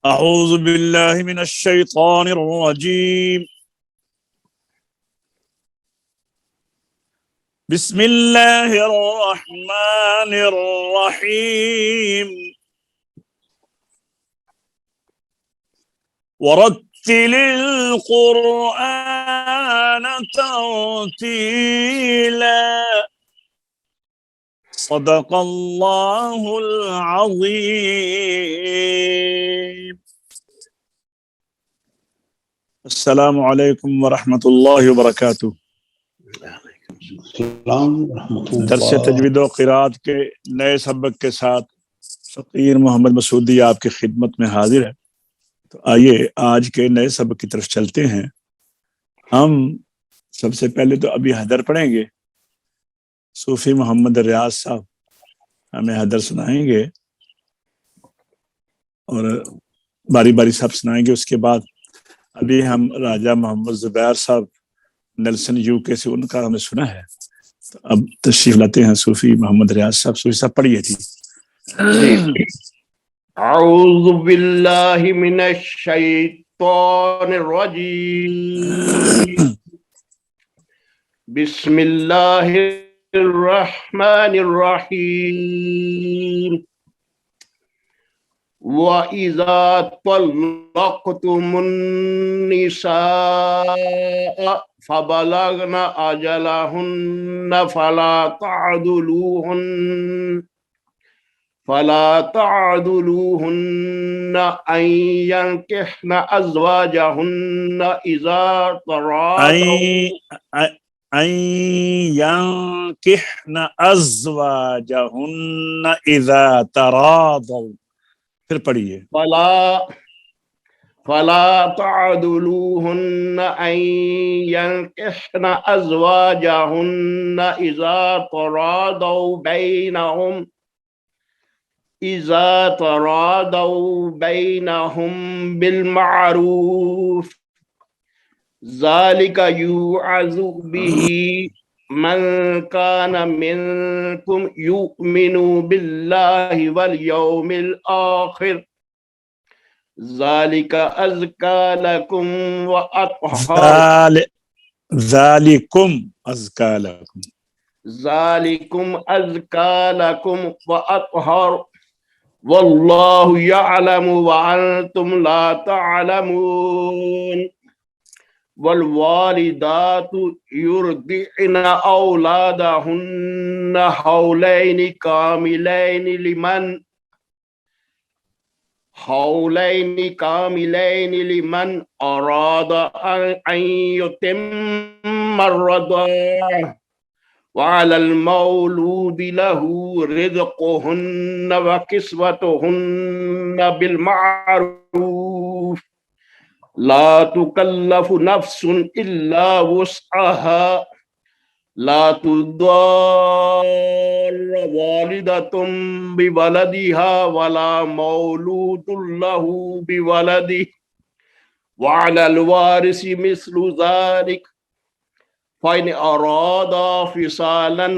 أعوذ بالله من الشيطان الرجيم. بسم الله الرحمن الرحيم. ورتل القرآن ترتيلا. صدق الله العظيم. السلام عليكم ورحمة الله وبركاته. درس تجوید و قرات کے نئے سبق کے ساتھ فقیر محمد مسعودی آپ کی خدمت میں حاضر ہے. تو آئیے آج کے نئے سبق کی طرف چلتے ہیں. ہم سب سے پہلے تو ابھی حدر پڑھیں گے. صوفی محمد ریاض صاحب ہمیں حدر سنائیں گے اور باری باری سب سنائیں گے. اس کے بعد ابھی ہم راجہ محمد زبیر صاحب نیلسن یو کے سے ان کا ہمیں سنا ہے. تو اب تشریف لاتے ہیں صوفی محمد ریاض صاحب. صوفی صاحب پڑھیے تھی. اعوذ باللہ من الشیطان الرجیم. بسم اللہ الرحمن الرحیم. وَإِذَا طَلَّقْتُمُ النِّسَاءَ فَبَلَغْنَ أَجَلَهُنَّ فَلَا تَعْضُلُوهُنَّ أَن يَنكِحْنَ أَزْوَاجَهُنَّ إِذَا تَرَاضَوْا أن ينكحن أزواجهن إذا تراضوا. پھر پڑھیے. فلا تعدلوهن أن ينكحن أزواجهن إذا تراضوا بينهم بالمعروف. ذلك يوعظ به من كان منكم يؤمن بالله واليوم الآخر. ذلك أزكى لكم وأطهر. ذلكم أزكى لكم. ذلكم أزكى لكم وأطهر. والله يعلم وأنتم لا تعلمون. والوالدات يرضعن أولادهن حولين كاملين لمن أراد أن يتم الرضاعة. وعلى المولود له رزقهن وكسوتهن بالمعروف. لا تكلف نفس إلا وسعها. لا تضار والدة بولدها ولا مولود له بولده. وعلى الوارث مثل ذلك. فإن أرادا فصالا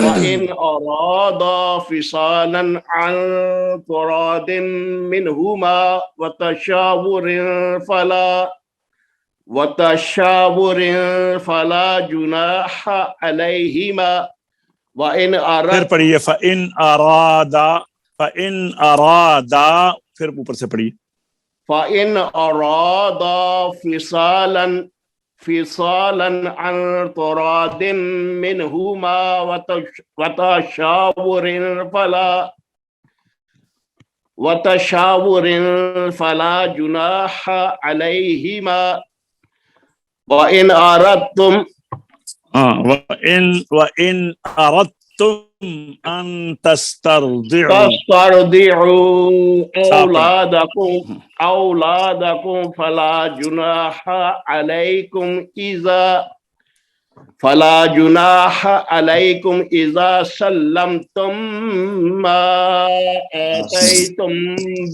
فإن أرادا فصالا عن تراض منهما وتشاور فلا جناح عليهما. وإن پھر پڑھیے. فإن أرادا پھر اوپر سے پڑھیے. فإن أرادا فصالا عن تراض منهما وتشاور فلا جناح عليهما. وإن أردتم أن تسترضعوا أولادكم فلا جناح عليكم إذا سلمتم ما آتيتم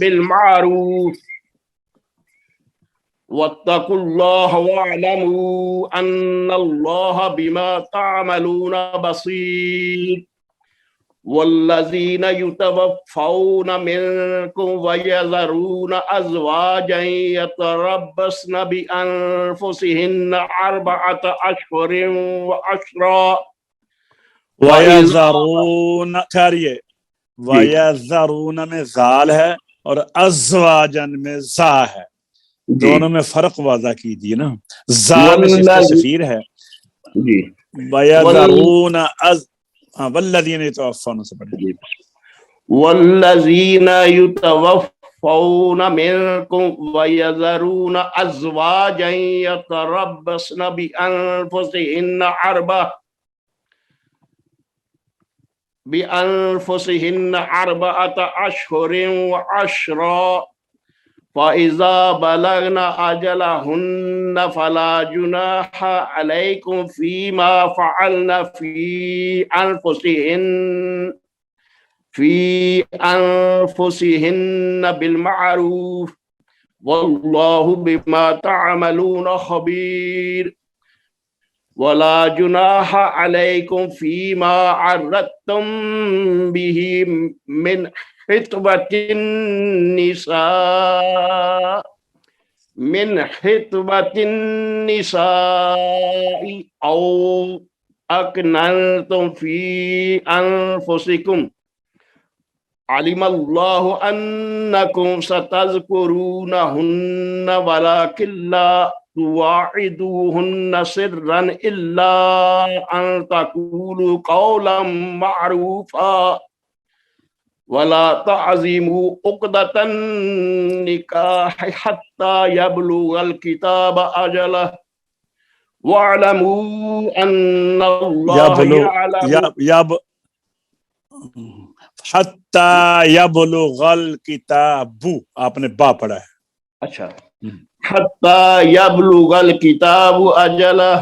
بالمعروف. واتقوا الله واعلموا أن الله بما تعملون بصير والذين يتوفون منكم ويذرون أزواجا يتربصن بأنفسهن 4 أشهر وعشرا وَيَذَرُونَ ٹھہریے وَيَذَرُونَ میں ذال ہے اور ازواجن میں زا ہے، دونوں میں فرق واضح کیجیے نا. زا میں صفت صفیر ہے، وَيَذَرُونَ والذین یتوفون سے پڑھیں والذین یتوفون منکم ویذرون ازواجا یتربصن بأنفسهن 4 أشهر وعشرا فإذا بلغن أجلهن فلا جناح عليكم فيما فعلن في أنفسهن بالمعروف والله بما تعملون خبير ولا جناح عليكم فيما عرضتم به من خطبة النساء أو أكننتم في أنفسكم علم الله أنكم ستذكرونهن ولكن لا تواعدوهن سرا إلا أن تقولوا قولا معروفا ولا تعزموا عقدة النكاح حتى يبلغ الكتاب أجله واعلموا أن الله يعلم حتی یبلغ الکتاب، آپ نے با پڑھا ہے. اچھا، حتی یبلغ الکتاب اجلہ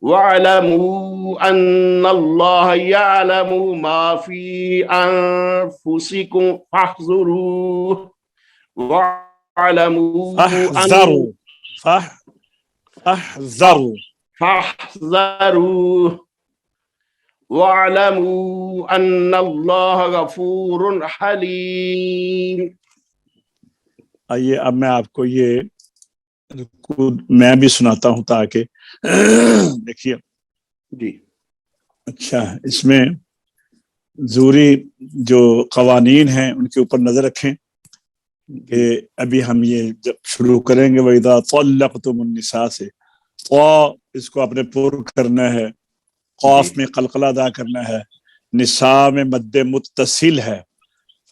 واعلموا ان اللہ یعلم ما فی انفسکم فاحذروہ واعلموا فاحذروہ وَاعْلَمُوا أَنَّ اللَّهَ غَفُورٌ حَلِيمٌ. آئیے اب میں آپ کو یہ میں بھی سناتا ہوں تاکہ دیکھیے جی. اچھا، اس میں ضروری جو قوانین ہیں ان کے اوپر نظر رکھیں کہ ابھی ہم یہ جب شروع کریں گے وَإِذَا طَلَّقْتُمُ النِّسَاءَ سے اس کو اپنے پر کرنا ہے، قاف میں قلقلہ ادا کرنا ہے، نساء میں مد متصل ہے،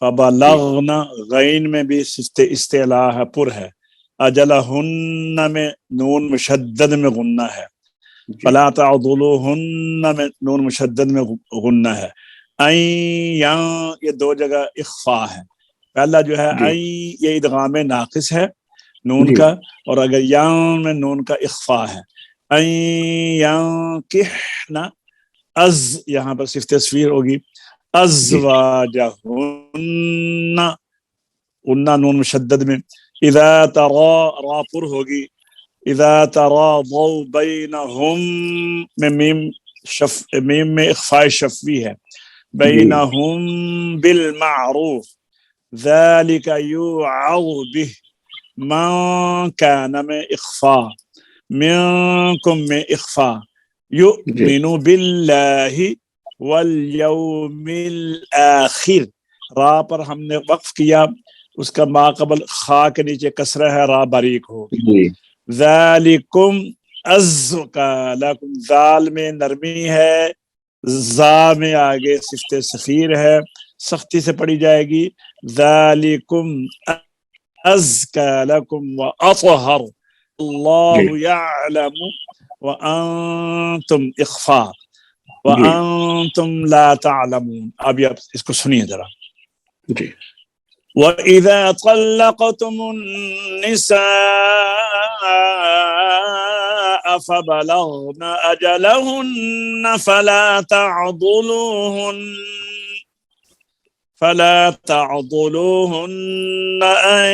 فبلغن غین میں بھی استعلاء ہے، پر ہے، اجلہن میں نون مشدد میں غنہ ہے، فلا تعضلوہن میں نون مشدد میں غنہ ہے، یہ 2 جگہ اخفاء ہے. پہلا جو ہے یہ ادغام ناقص ہے نون کا، اور اگر میں نون کا اخفاء ہے. ینکحنا یہاں پر صرف تصویر ہوگی، ازواجہن نون مشدد میں، اذا را پر ہوگی، اذا تراضوا بینہم میں میم میں اخفاء شفوی ہے، بینہم بالمعروف ذالک یوعظ بہ من کان میں اخفاء، منکم میں اخفاء، یؤمن باللہ والیوم الآخر. را پر ہم نے وقف کیا، اس کا ما قبل خا کے نیچے کسرہ ہے، را باریک ہوگی. ذالکم ازکا لکم، ذال میں نرمی ہے، زا میں آگے صفت صغیر ہے، سختی سے پڑھی جائے گی. ذالکم ازکا لکم واطہر اللہ یعلم وانتم اخفاء وانتم لا تعلمون. اب اس کو سنیے ذرا. وَإِذَا طَلَّقْتُمُ النِّسَاءَ فَبَلَغْنَ أَجَلَهُنَّ فلا تعضلوهن أن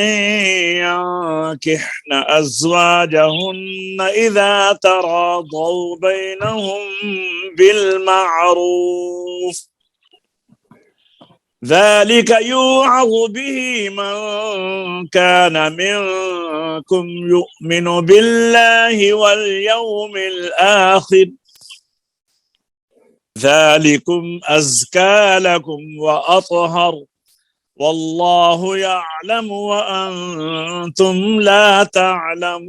ينكحن أزواجهن إذا تراضوا بينهم بالمعروف ذلك يوعظ به من كان منكم يؤمن بالله واليوم الآخر ذلكم أزكى لكم وأطهر والله يعلم وأنتم لا تعلمون.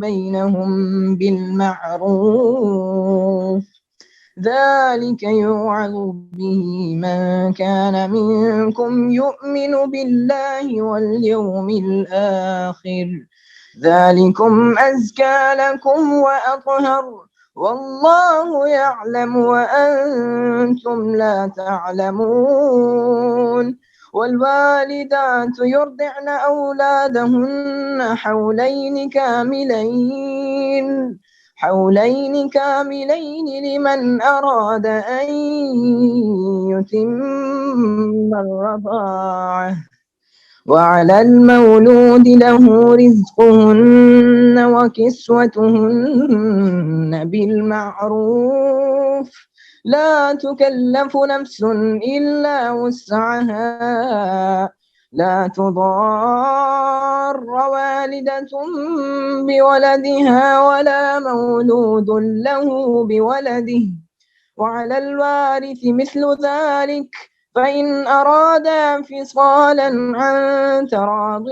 بينهم بالمعروف ذلك يوعظ به من كان منكم يؤمن بالله واليوم الآخر ذلكم أزكى لكم وأطهر والله يعلم وأنتم لا تعلمون. والوالدات يرضعن أولادهن حولين كاملين لمن أراد أن يتم الرضاعة وعلى المولود له رزقهن وكسوتهن بالمعروف لا تكلف نفس إلا وسعها لا تضار والدة بولدها ولا مولود له بولده وعلى الوارث مثل ذلك فإن أرادا فصالا عن تراض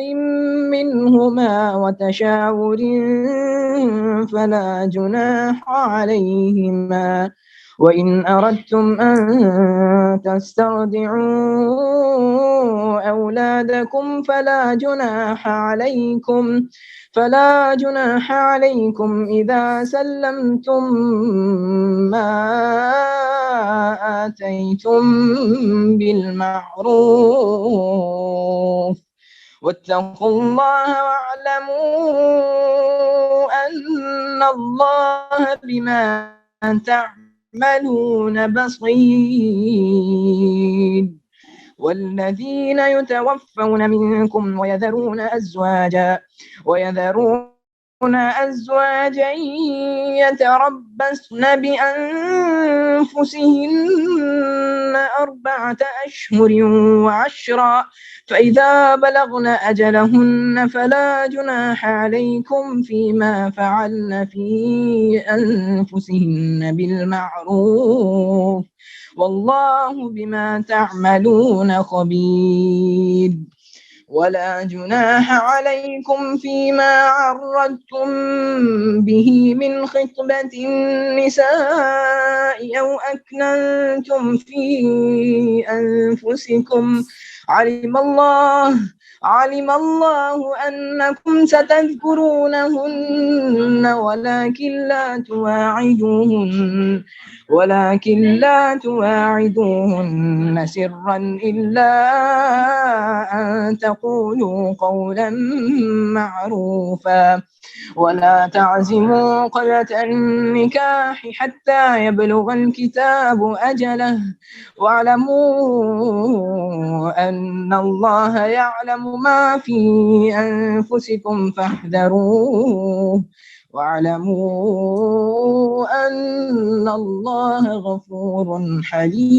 منهما وتشاور فلا جناح عليهما وإن أردتم أن تسترضعوا أولادكم فلا جناح عليكم إذا سلمتم ما آتيتم بالمعروف واتقوا الله واعلموا أن الله بما تعملون بصير. والذين يتوفون منكم ويذرون أزواجا يتربصن بأنفسهن 4 أشهر وعشرا فإذا بلغن أجلهن فلا جناح عليكم فيما فعلن في أنفسهن بالمعروف والله بما تعملون خبير. ولا جناح عليكم فيما عرضتم به من خطبة النساء أو أكننتم في أنفسكم علم الله أنكم ستذكرونهن ولكن لا تواعدوهن سرا إلا أن تقولوا قولا معروفا ولا تعزموا عقدة النكاح حتى يبلغ الكتاب أجله واعلموا أن الله يعلم ما في أنفسكم فاحذروه واعلموا أن الله غفور حليم.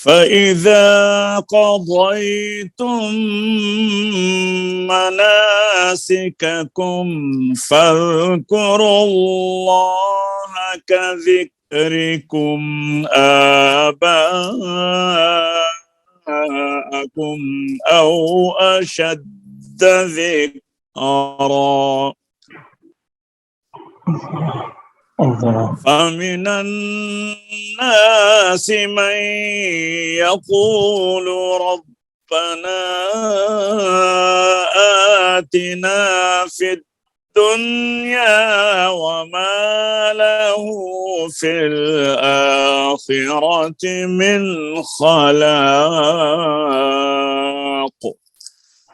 فإذا قضيتم مناسككم فاذكروا الله كذكركم آباءكم أو أشد ذكرا فمن الناس من يقول ربنا آتنا في الدنيا وما له في الآخرة من خلاق।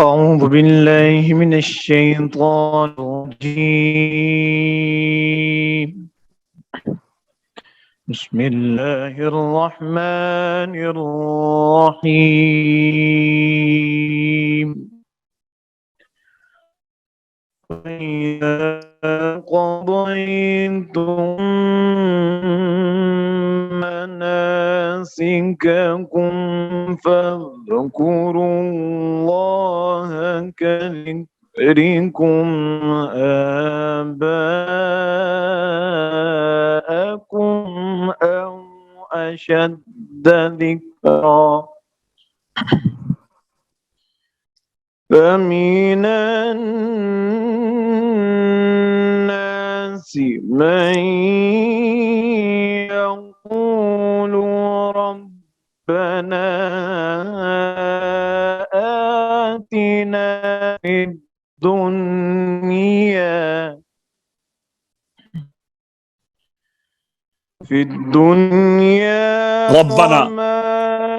أعوذ بالله من الشيطان الرجيم بسم الله الرحمن الرحيم وإذا قضيتم مناسككم فاذكروا الله كذكركم آباءكم أو أشد ذكرا فمن الناس من يقول ربنا آتنا في الدنيا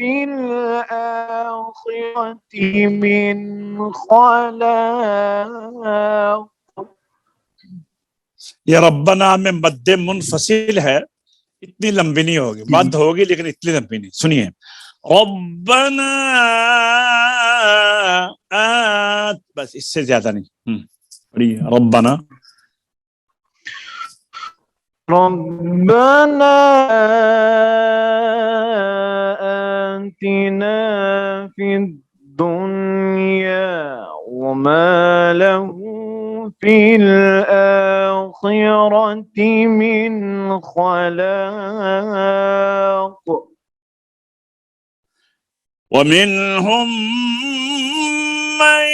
وفي الآخرة من خلاق. یہ ربنا میں مد منفصل ہے، اتنی لمبی نہیں ہوگی، مد ہوگی لیکن اتنی لمبی نہیں. سنیے، ربنا بس اس سے زیادہ نہیں. پڑھیے ربنا. ربنا آتنا في الدنيا وما له في الآخرة من خلاق. ومنهم من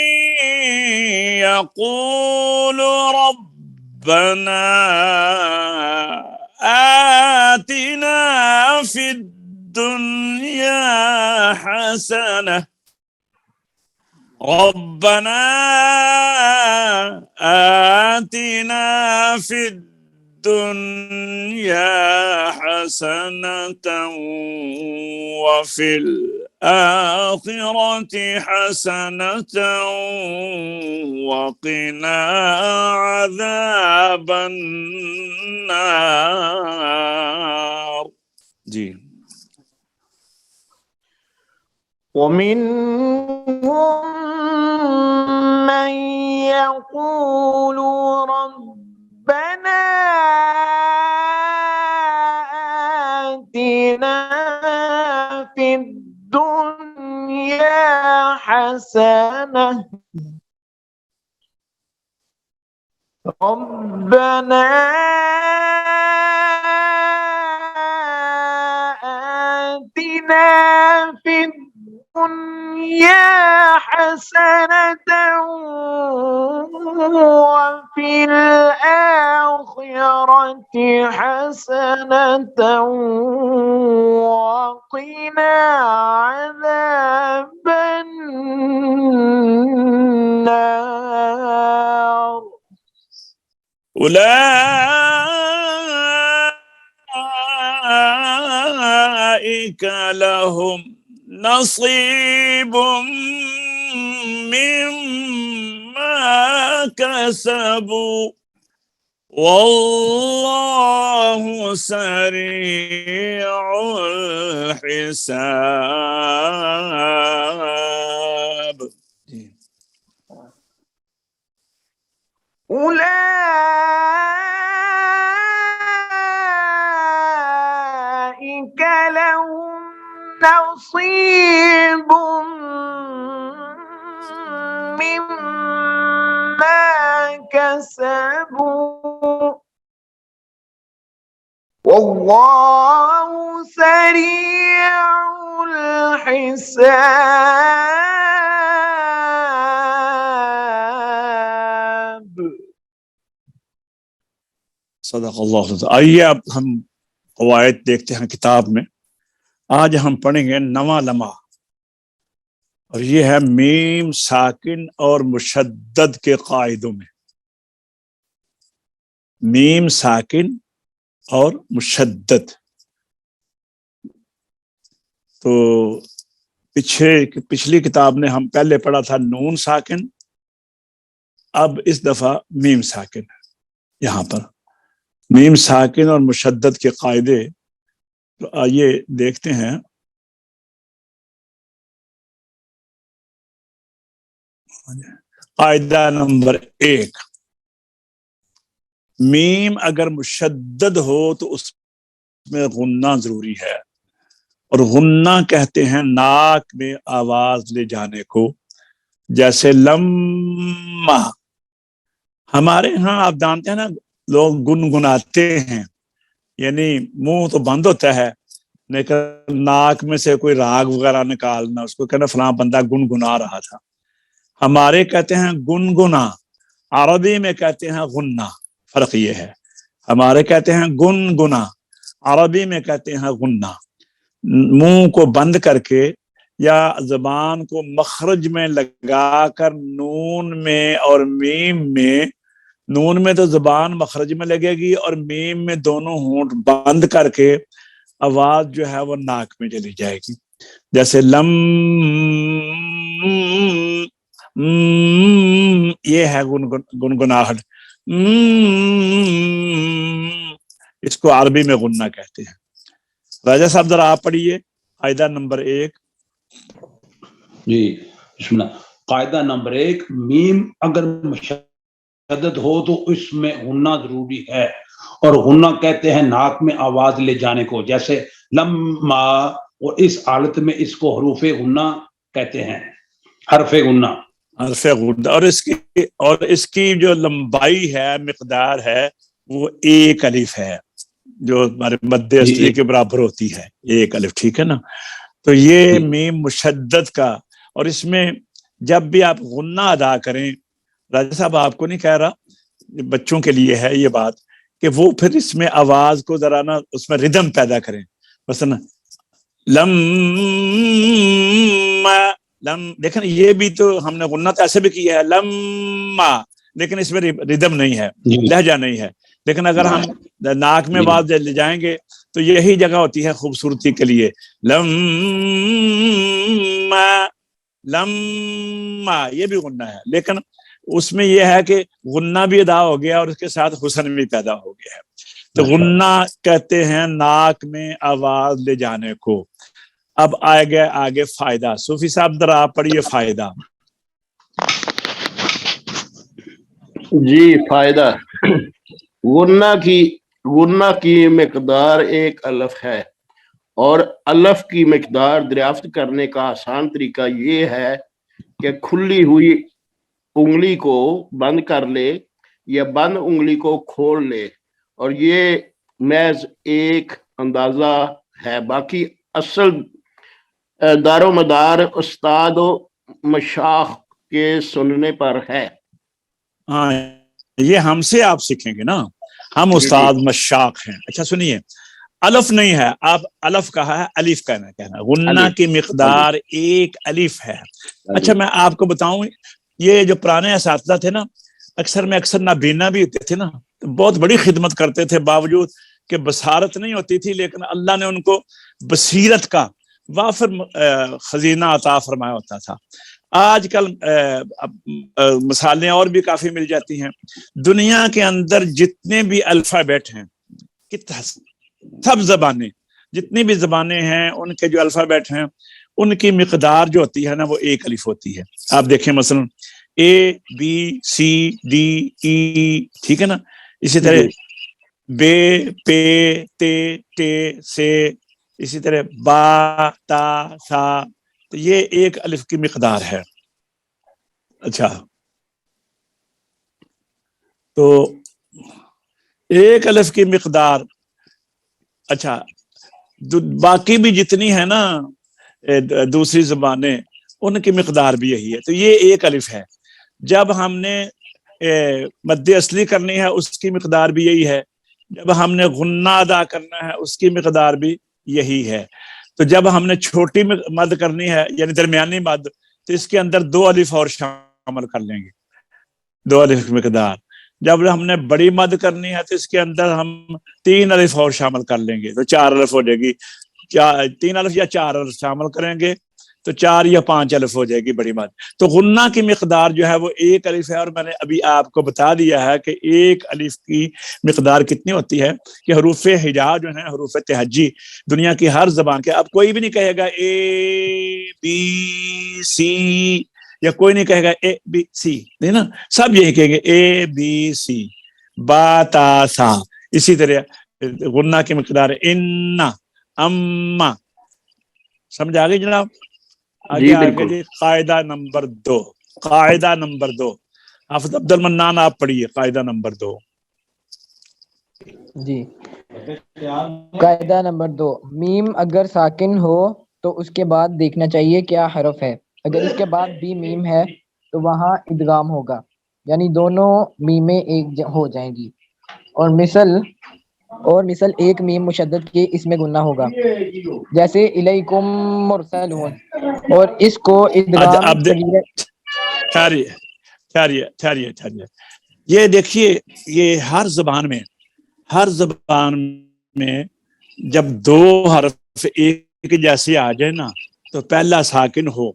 يقول ربنا آتنا في الدنيا حسنة ربنا آتنا في الدنيا حسنة وفي الآخرة حسنة وقنا عذاب النار. جی. ومنهم من يقول ربنا آتنا في الدنيا حسنة ربنا آتنا في الدنيا حسنة وفي الآخرة حسنة وقنا عذاب النار. أولئك لهم نصيب مما كسبوا والله سريع الحساب. أولئك لهم نصيب مما كسبوا والله سريع الحساب. صدق اللہ. آئیے اب ہم قواعد دیکھتے ہیں کتاب میں. آج ہم پڑھیں گے نواں لمحہ، اور یہ ہے میم ساکن اور مشدد کے قاعدوں میں. میم ساکن اور مشدد. تو پچھلی کتاب نے ہم پہلے پڑھا تھا نون ساکن، اب اس دفعہ میم ساکن. یہاں پر میم ساکن اور مشدد کے قاعدے. تو آئیے دیکھتے ہیں. قاعدہ نمبر 1، میم اگر مشدد ہو تو اس میں غنہ ضروری ہے، اور غنہ کہتے ہیں ناک میں آواز لے جانے کو. جیسے لمہ، ہمارے ہاں آپ جانتے ہیں نا لوگ گنگناتے ہیں، یعنی منہ تو بند ہوتا ہے لیکن ناک میں سے کوئی راگ وغیرہ نکالنا، اس کو کہنا فلاں بندہ گنگنا رہا تھا. ہمارے کہتے ہیں گنگنا، عربی میں کہتے ہیں غنہ. فرق یہ ہے، ہمارے کہتے ہیں گنگنا، عربی میں کہتے ہیں غنہ. منہ کو بند کر کے یا زبان کو مخرج میں لگا کر نون میں اور میم میں، نون میں تو زبان مخرج میں لگے گی اور میم میں دونوں ہونٹ بند کر کے آواز جو ہے وہ ناک میں چلی جائے گی. جیسے لم یہ ہے گنگناہٹ، اس کو عربی میں غنہ کہتے ہیں۔ راجہ صاحب ذرا آپ پڑھیے قاعدہ نمبر 1۔ جی بسم اللہ۔ قاعدہ نمبر 1، میم اگر مشدد ہو تو اس میں غنہ ضروری ہے، اور غنہ کہتے ہیں ناک میں آواز لے جانے کو، جیسے لما، اور اس حالت میں اس کو حروف غنہ کہتے ہیں، حرف غنہ۔ حرف غنہ، اور اس کی جو لمبائی ہے، مقدار ہے، وہ 1 الف ہے، جو ہمارے مد اصلی کے برابر ہوتی ہے، 1 الف، ٹھیک ہے نا؟ تو یہ میم مشدد کا، اور اس میں جب بھی آپ غنہ ادا کریں، راجہ صاحب آپ کو نہیں کہہ رہا، بچوں کے لیے ہے یہ بات، کہ وہ پھر اس میں آواز کو ذرا نا اس میں ردم پیدا کریں، مثلا لم دیکھیں یہ بھی تو ہم نے غنہ تو ایسے بھی کیا ہے لما، لیکن اس میں ردم نہیں ہے، لہجہ نہیں ہے، لیکن اگر ہم ناک میں آواز لے جائیں گے تو یہی جگہ ہوتی ہے خوبصورتی کے لیے، لما یہ بھی غنہ ہے، لیکن اس میں یہ ہے کہ غنہ بھی ادا ہو گیا اور اس کے ساتھ حسن بھی پیدا ہو گیا ہے۔ تو غنہ کہتے ہیں ناک میں آواز لے جانے کو۔ اب آئے گئے آگے فائدہ، صوفی صاحب ذرا آپ پڑھیے فائدہ۔ جی فائدہ، غنہ کی مقدار 1 الف ہے، اور الف کی مقدار دریافت کرنے کا آسان طریقہ یہ ہے کہ کھلی ہوئی انگلی کو بند کر لے یا بند انگلی کو کھول لے، اور یہ محض ایک اندازہ ہے، باقی اصل دار و مدار استاد و مشاخ کے سننے پر ہے۔ ہاں یہ ہم سے آپ سیکھیں گے نا، ہم استاد مشاق ہیں۔ اچھا سنیے، الف نہیں ہے، آپ الف کہا ہے، الف کہنا، غنہ کی مقدار 1 الف ہے۔ اچھا میں آپ کو بتاؤں، یہ جو پرانے اساتذہ تھے نا، اکثر نابینا بھی ہوتے تھے نا، بہت بڑی خدمت کرتے تھے، باوجود کہ بصارت نہیں ہوتی تھی، لیکن اللہ نے ان کو بصیرت کا وافر خزینہ عطا فرمایا ہوتا تھا۔ آج کل مثالیں اور بھی کافی مل جاتی ہیں، دنیا کے اندر جتنے بھی الفابیٹ ہیں، سب زبانیں، جتنی بھی زبانیں ہیں، ان کے جو الفابیٹ ہیں، ان کی مقدار جو ہوتی ہے نا، وہ 1 الف ہوتی ہے۔ آپ دیکھیں مثلا A B C D E، ٹھیک ہے نا؟ اسی طرح بے پے تے ٹے سے، اسی طرح با تا سا، تو یہ 1 الف کی مقدار ہے۔ اچھا تو 1 الف کی مقدار، اچھا باقی بھی جتنی ہے نا دوسری زبانیں، ان کی مقدار بھی یہی ہے۔ تو یہ 1 الف ہے۔ جب ہم نے مد اصلی کرنی ہے، اس کی مقدار بھی یہی ہے۔ جب ہم نے غنہ ادا کرنا ہے، اس کی مقدار بھی یہی ہے۔ تو جب ہم نے چھوٹی مد کرنی ہے، یعنی درمیانی مد، تو اس کے اندر 2 الف اور شامل کر لیں گے، 2 الف کی مقدار۔ جب ہم نے بڑی مد کرنی ہے، تو اس کے اندر ہم 3 الف اور شامل کر لیں گے، تو 4 الف ہو جائے گی۔ 3 الف یا 4 الف شامل کریں گے تو 4 یا 5 الف ہو جائے گی بڑی مد۔ تو غنہ کی مقدار جو ہے وہ 1 الف ہے، اور میں نے ابھی آپ کو بتا دیا ہے کہ 1 الف کی مقدار کتنی ہوتی ہے، کہ حروف ہجا جو ہیں، حروف تہجی، دنیا کی ہر زبان کے، اب کوئی بھی نہیں کہے گا A B C، یا کوئی نہیں کہے گا A B C، نہیں نا، سب یہی کہیں گے A B C، با تا سا۔ اسی طرح غنہ کی مقدار ان، اما، سمجھ آ گئی جناب؟ آگے آگے جی قاعدہ نمبر 2، قاعدہ نمبر 2، حافظ عبد المنان آپ پڑھیے قاعدہ نمبر 2۔ جی قاعدہ نمبر 2، میم اگر ساکن ہو تو اس کے بعد دیکھنا چاہیے کیا حرف ہے۔ اگر اس کے بعد بھی میم ہے تو وہاں ادغام ہوگا، یعنی دونوں میمیں ایک ہو جائیں گی، اور مثل ایک میم مشدد کے اس میں گنہ ہوگا، جیسے الیکم مرسلون، اور اس کو ادغام ٹھہریے، یہ دیکھیے، یہ ہر زبان میں جب 2 حرف ایک کے جیسے آ جائے نا تو پہلا ساکن ہو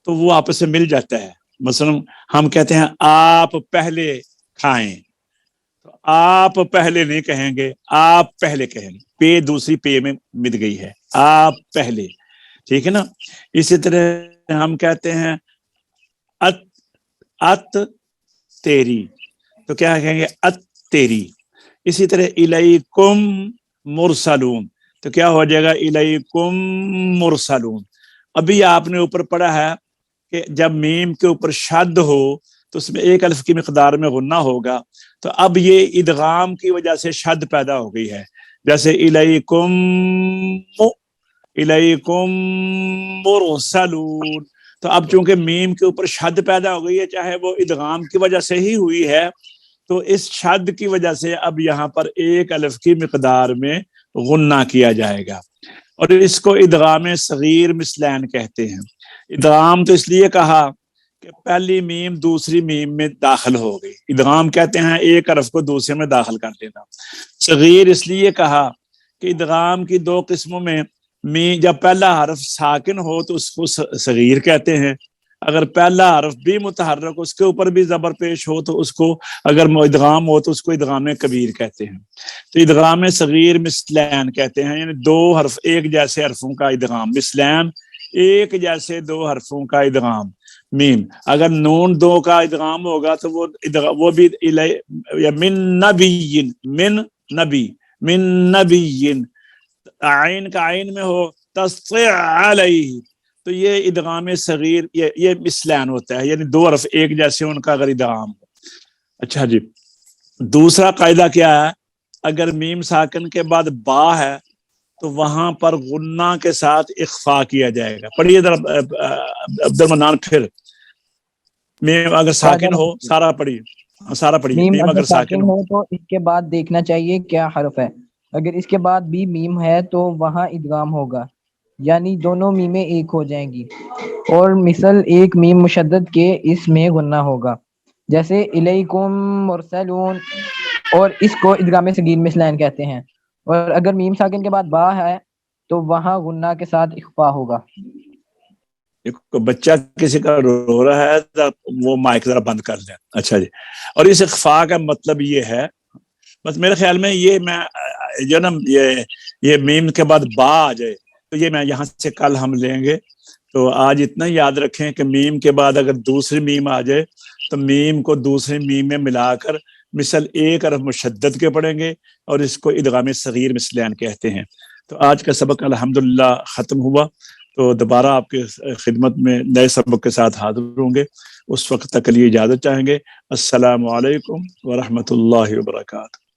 تو وہ آپس سے مل جاتا ہے. مثلا ہم کہتے ہیں آپ پہلے کھائیں، تو آپ پہلے نہیں کہیں گے، آپ پہلے کہیں گے، پے دوسری پے میں مل گئی ہے، آپ پہلے. ٹھیک ہے نا. اسی طرح ہم کہتے ہیں ات تیری، تو کیا کہیں گے؟ ات تیری. اسی طرح الیکم مرسلون، تو کیا ہو جائے گا؟ الیکم مرسلون. ابھی آپ نے اوپر پڑھا ہے کہ جب میم کے اوپر شد ہو تو اس میں ایک الف کی مقدار میں غنہ ہوگا، تو اب یہ ادغام کی وجہ سے شد پیدا ہو گئی ہے. جیسے الیکم مرسلون، تو اب چونکہ میم کے اوپر شد پیدا ہو گئی ہے، چاہے وہ ادغام کی وجہ سے ہی ہوئی ہے، تو اس شد کی وجہ سے اب یہاں پر ایک الف کی مقدار میں غنہ کیا جائے گا، اور اس کو ادغام صغیر مثلین کہتے ہیں. ادغام تو اس لیے کہا کہ پہلی میم دوسری میم میں داخل ہو گئی، ادغام کہتے ہیں ایک حرف کو دوسرے میں داخل کر دینا. صغیر اس لیے کہا کہ ادغام کی دو قسموں میں جب پہلا حرف ساکن ہو تو اس کو صغیر کہتے ہیں، اگر پہلا حرف بھی متحرک اس کے اوپر بھی زبر پیش ہو تو اس کو اگر ادغام ہو تو اس کو ادغام کبیر کہتے ہیں. تو ادغام صغیر مثلین کہتے ہیں، یعنی دو حرف ایک جیسے حرفوں کا ادغام. مثلین ایک جیسے دو حرفوں کا ادغام. میم اگر نون دو کا ادغام ہوگا تو وہ بھی من نبی، من نبی، من نبی. عین کا عین میں ہو تصع علیہ، تو یہ ادغام صغیر یہ مثلین ہوتا ہے، یعنی دو حرف ایک جیسے ان کا اگر ادغام ہو. اچھا جی، دوسرا قاعدہ کیا ہے؟ اگر میم ساکن کے بعد با ہے تو وہاں پر غنہ کے ساتھ اخفا کیا جائے گا. پڑھیے ذرا عبد المنان پھر. میم اگر ساکن ہو سارا پڑھیے، سارا پڑھیے. میم میم اگر ساکن ہو تو اس کے بعد دیکھنا چاہیے کیا حرف ہے. اگر اس کے بعد بھی میم ہے تو وہاں ادغام ہوگا، یعنی دونوں میمیں ایک ہو جائیں گی، اور مثل ایک میم مشدد کے اس میں غنہ ہوگا، جیسے الیکم مرسلون، اور اس کو ادغام صغیر مثلین کہتے ہیں. اور اگر میم ساکن کے بعد با ہے تو وہاں غنہ کے ساتھ اخفا ہوگا. بچہ کسی کا رو رہا ہے، وہ مائک ذرا بند کر دیں. اچھا جی، اور اس اخفا کا مطلب یہ ہے، بس میرے خیال میں یہ میں جو نا یہ میم کے بعد با آ جائے تو یہ میں یہاں سے کل ہم لیں گے. تو آج اتنا یاد رکھیں کہ میم کے بعد اگر دوسری میم آ جائے تو میم کو دوسری میم میں ملا کر مثل ایک حرف مشدد کے پڑھیں گے، اور اس کو ادغام صغیر مثلین کہتے ہیں. تو آج کا سبق الحمدللہ ختم ہوا. تو دوبارہ آپ کے خدمت میں نئے سبق کے ساتھ حاضر ہوں گے. اس وقت تک کے لیے اجازت چاہیں گے. السلام علیکم ورحمۃ اللہ وبرکاتہ.